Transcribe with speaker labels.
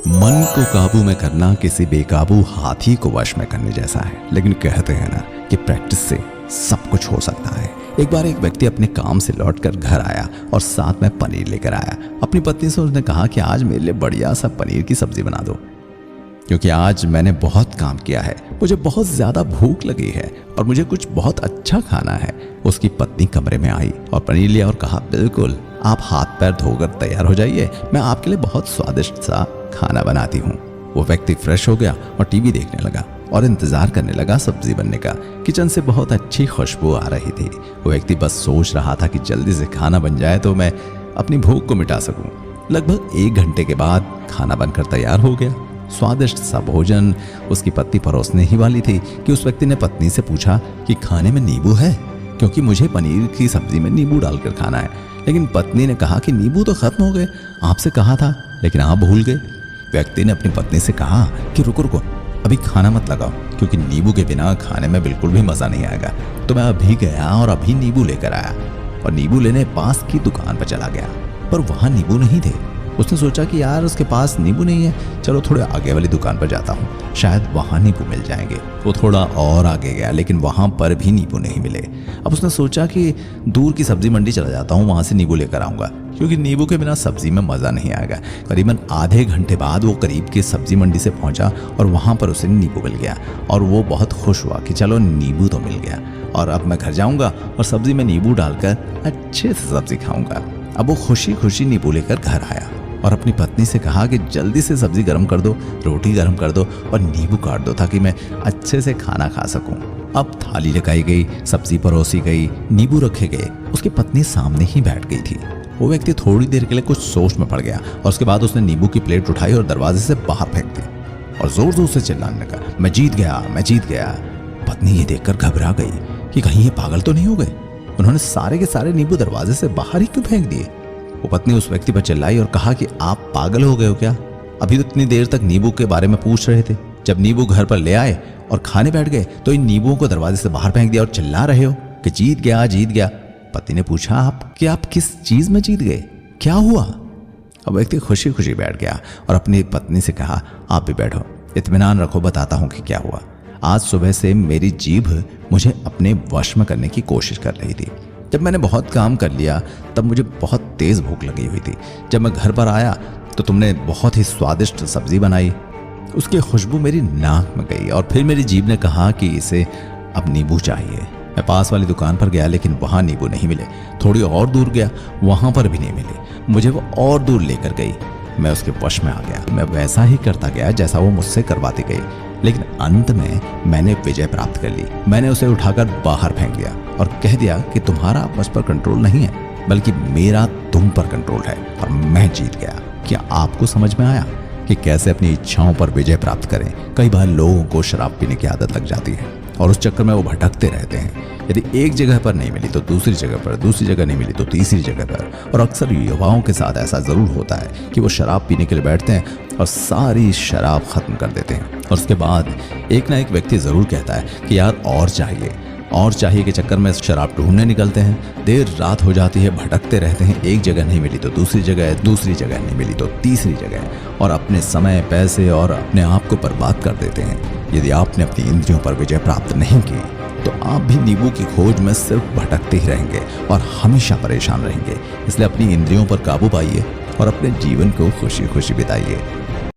Speaker 1: मन को काबू में करना किसी बेकाबू हाथी को वश में करने जैसा है, लेकिन कहते हैं ना कि प्रैक्टिस से सब कुछ हो सकता है। एक बार एक व्यक्ति अपने काम से लौटकर घर आया और साथ में पनीर लेकर आया। अपनी पत्नी से उसने कहा कि आज मेरे लिए बढ़िया सा पनीर की सब्जी बना दो, क्योंकि आज मैंने बहुत काम किया है, मुझे बहुत ज्यादा भूख लगी है और मुझे कुछ बहुत अच्छा खाना है। उसकी पत्नी कमरे में आई और पनीर लिया और कहा, बिल्कुल, आप हाथ पैर धोकर तैयार हो जाइए, मैं आपके लिए बहुत स्वादिष्ट सा खाना बनाती हूँ। वो व्यक्ति फ्रेश हो गया और टीवी देखने लगा और इंतजार करने लगा सब्जी बनने का। किचन से बहुत अच्छी खुशबू आ रही थी। वो व्यक्ति बस सोच रहा था कि जल्दी से खाना बन जाए तो मैं अपनी भूख को मिटा सकूं। लगभग 1 घंटे के बाद खाना बनकर तैयार हो गया। स्वादिष्ट सा भोजन उसकी पत्नी परोसने ही वाली थी कि उस व्यक्ति ने पत्नी से पूछा कि खाने में नींबू है, क्योंकि मुझे पनीर की सब्जी में नींबू डालकर खाना है। लेकिन पत्नी ने कहा कि नींबू तो खत्म हो गए, आपसे कहा था, लेकिन आप भूल गए। व्यक्ति ने अपनी पत्नी से कहा कि रुको रुको, अभी खाना मत लगाओ, क्योंकि नींबू के बिना खाने में बिल्कुल भी मजा नहीं आएगा। तो मैं अभी गया और अभी नींबू लेकर आया और नींबू लेने पास की दुकान पर चला गया, पर वहां नींबू नहीं थे। उसने सोचा कि यार उसके पास नींबू नहीं है, चलो थोड़े आगे वाली दुकान पर जाता हूँ, शायद वहां नींबू मिल जाएंगे। वो थोड़ा और आगे गया, लेकिन वहां पर भी नींबू नहीं मिले। अब उसने सोचा कि दूर की सब्जी मंडी चला जाता हूँ, वहां से नींबू लेकर आऊंगा, क्योंकि नींबू के बिना सब्जी में मजा नहीं आएगा। करीबन आधे घंटे बाद वो करीब की सब्जी मंडी से पहुंचा और वहां पर उसे नींबू मिल गया और वो बहुत खुश हुआ कि चलो नींबू तो मिल गया और अब मैं घर जाऊंगा और सब्जी में नींबू डालकर अच्छे से सब्जी खाऊंगा। अब वो खुशी खुशी नींबू लेकर घर आया और अपनी पत्नी से कहा कि जल्दी से सब्जी गर्म कर दो, रोटी गर्म कर दो और नींबू काट दो, ताकि मैं अच्छे से खाना खा सकूं। अब थाली लगाई गई, सब्जी परोसी गई, नींबू रखे गए। उसकी पत्नी सामने ही बैठ गई थी। वो व्यक्ति थोड़ी देर के लिए कुछ सोच में पड़ गया और उसके बाद उसने नींबू की प्लेट उठाई और दरवाजे से बाहर फेंक दी और जोर जोर से चिल्लाने लगा, मैं जीत गया, मैं जीत गया। पत्नी ये देखकर घबरा गई कि कहीं ये पागल तो नहीं हो गए, उन्होंने सारे के सारे नींबू दरवाजे से बाहर ही क्यों फेंक दिए। वो पत्नी उस व्यक्ति पर चिल्लाई और कहा कि आप पागल हो गए हो क्या? अभी तो इतनी देर तक नींबू के बारे में पूछ रहे थे, जब नींबू घर पर ले आए और खाने बैठ गए तो इन नींबुओं को दरवाजे से बाहर फेंक दिया और चिल्ला रहे हो कि जीत गया, जीत गया। पति ने पूछा, आप किस चीज में जीत गए, क्या हुआ? अब व्यक्ति खुशी खुशी बैठ गया और अपनी पत्नी से कहा, आप भी बैठो, इत्मीनान रखो, बताता हूं कि क्या हुआ। आज सुबह से मेरी जीभ मुझे अपने वश में करने की कोशिश कर रही थी। जब मैंने बहुत काम कर लिया तब मुझे बहुत तेज भूख लगी हुई थी। जब मैं घर पर आया तो तुमने बहुत ही स्वादिष्ट सब्जी बनाई, उसकी खुशबू मेरी नाक में गई और फिर मेरी जीभ ने कहा कि इसे अब नींबू चाहिए। मैं पास वाली दुकान पर गया, लेकिन वहां नींबू नहीं मिले। थोड़ी और दूर गया, वहां पर भी नहीं मिले। मुझे वो और दूर लेकर गई, मैं उसके वश में आ गया। मैं वैसा ही करता गया जैसा वो मुझसे करवाती गई, लेकिन अंत में मैंने विजय प्राप्त कर ली। मैंने उसे उठाकर बाहर फेंक दिया और कह दिया कि तुम्हारा मुझ पर कंट्रोल नहीं है, बल्कि मेरा तुम पर कंट्रोल है और मैं जीत गया। क्या आपको समझ में आया कि कैसे अपनी इच्छाओं पर विजय प्राप्त करें? कई बार लोगों को शराब पीने की आदत लग जाती है और उस चक्कर में वो भटकते रहते हैं। यदि एक जगह पर नहीं मिली तो दूसरी जगह पर, दूसरी जगह नहीं मिली तो तीसरी जगह पर। और अक्सर युवाओं के साथ ऐसा जरूर होता है कि वो शराब पीने के लिए बैठते हैं और सारी शराब खत्म कर देते हैं और उसके बाद एक ना एक व्यक्ति जरूर कहता है कि यार और चाहिए के चक्कर में शराब ढूंढने निकलते हैं। देर रात हो जाती है, भटकते रहते हैं, एक जगह नहीं मिली तो दूसरी जगह, दूसरी जगह नहीं मिली तो तीसरी जगह, और अपने समय, पैसे और अपने आप को बर्बाद कर देते हैं। यदि आपने अपनी इंद्रियों पर विजय प्राप्त नहीं की तो आप भी नींबू की खोज में सिर्फ भटकते ही रहेंगे और हमेशा परेशान रहेंगे। इसलिए अपनी इंद्रियों पर काबू पाइए और अपने जीवन को खुशी खुशी बिताइए।